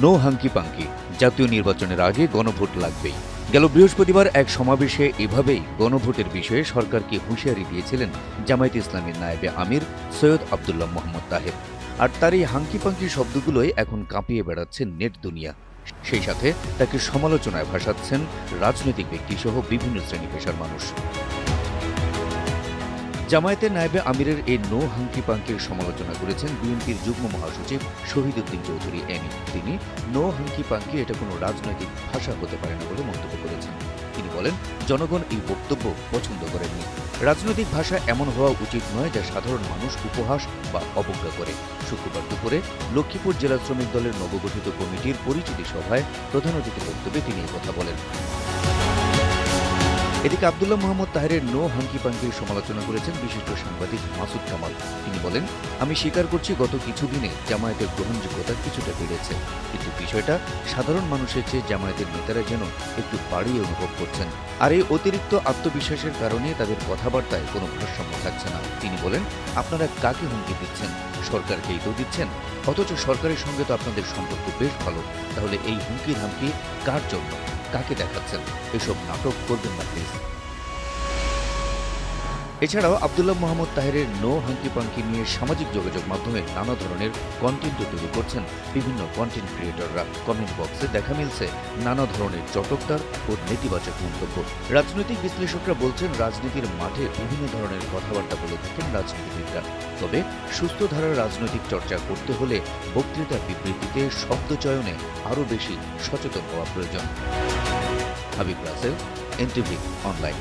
No hanky পাঙ্কি, জাতীয় নির্বাচনের আগে গণভোট লাগবেই। গেল বৃহস্পতিবার এক সমাবেশে এভাবেই গণভোটের বিষয়ে সরকারকে হুঁশিয়ারি দিয়েছিলেন জামায়াতে ইসলামীর নায়েবে আমির সৈয়দ আবদুল্লাহ মোহাম্মদ তাহের। আর তার এই হাঙ্কি পাঙ্কি শব্দগুলোই এখন কাঁপিয়ে বেড়াচ্ছে নেট দুনিয়া। সেই সাথে তাকে সমালোচনায় ভাসাচ্ছেন রাজনৈতিক ব্যক্তিসহ বিভিন্ন শ্রেণী পেশার মানুষ। জামায়াতের নায়েবে আমিরের এই নো হাঙ্কি পাঙ্কির সমালোচনা করেছেন বিএনপির যুগ্ম মহাসচিব শহীদউদ্দিন চৌধুরী এনি। তিনি নো হাঙ্কি পাঙ্কি এটা কোনো রাজনৈতিক ভাষা হতে পারে না বলে মন্তব্য করেছেন। তিনি বলেন, জনগণ এই বক্তব্য পছন্দ করেননি। রাজনৈতিক ভাষা এমন হওয়া উচিত নয় যা সাধারণ মানুষ উপহাস বা অবজ্ঞা করে। শুক্রবার দুপুরে লক্ষ্মীপুর জেলা শ্রমিক দলের নবগঠিত কমিটির পরিচিতি সভায় প্রধান অতিথির বক্তব্যে তিনি এই কথা বলেন। এদিকে আবদুল্লাহ মোহাম্মদ তাহেরের নো হাঙ্কি পাঙ্কির সমালোচনা করেছেন বিশিষ্ট সাংবাদিক মাসুদ কামাল। তিনি বলেন, আমি স্বীকার করছি গত কিছুদিনে জামায়াতের গ্রহণযোগ্যতা কিছুটা বেড়েছে, কিন্তু বিষয়টা সাধারণ মানুষের চেয়ে জামায়াতের নেতারা যেন একটু বাড়িয়ে অনুভব করছেন। আর এই অতিরিক্ত আত্মবিশ্বাসের কারণে তাদের কথাবার্তায় কোনো ভারসাম্য থাকছে না। তিনি বলেন, আপনারা কাকে হুমকি দিচ্ছেন? সরকারকেই তো দিচ্ছেন, অথচ সরকারের সঙ্গে তো আপনাদের সম্পর্ক বেশ ভালো। তাহলে এই হুমকি ধামকি কার জন্য, কাকে দেখাচ্ছেন? এসব নাটক করবেন না প্লিজ। এছাড়াও আবদুল্লাহ মোহাম্মদ তাহেরের নো হাঙ্কি পাঙ্কি নিয়ে সামাজিক যোগাযোগ মাধ্যমে নানা ধরনের কন্টেন্ট তৈরি করছেন বিভিন্ন কন্টেন্ট ক্রিয়েটররা। কমেন্ট বক্সে দেখা মিলছে নানা ধরনের চটকদার ও নেতিবাচক মন্তব্য। রাজনৈতিক বিশ্লেষকরা বলছেন, রাজনীতির মাঠে বিভিন্ন ধরনের কথাবার্তা বলে থাকেন রাজনীতিবিদরা। তবে সুস্থ ধারার রাজনৈতিক চর্চা করতে হলে বক্তৃতা বিবৃতিতে শব্দচয়নে আরও বেশি সচেতন হওয়া প্রয়োজন। Habib Rasel, NTV online.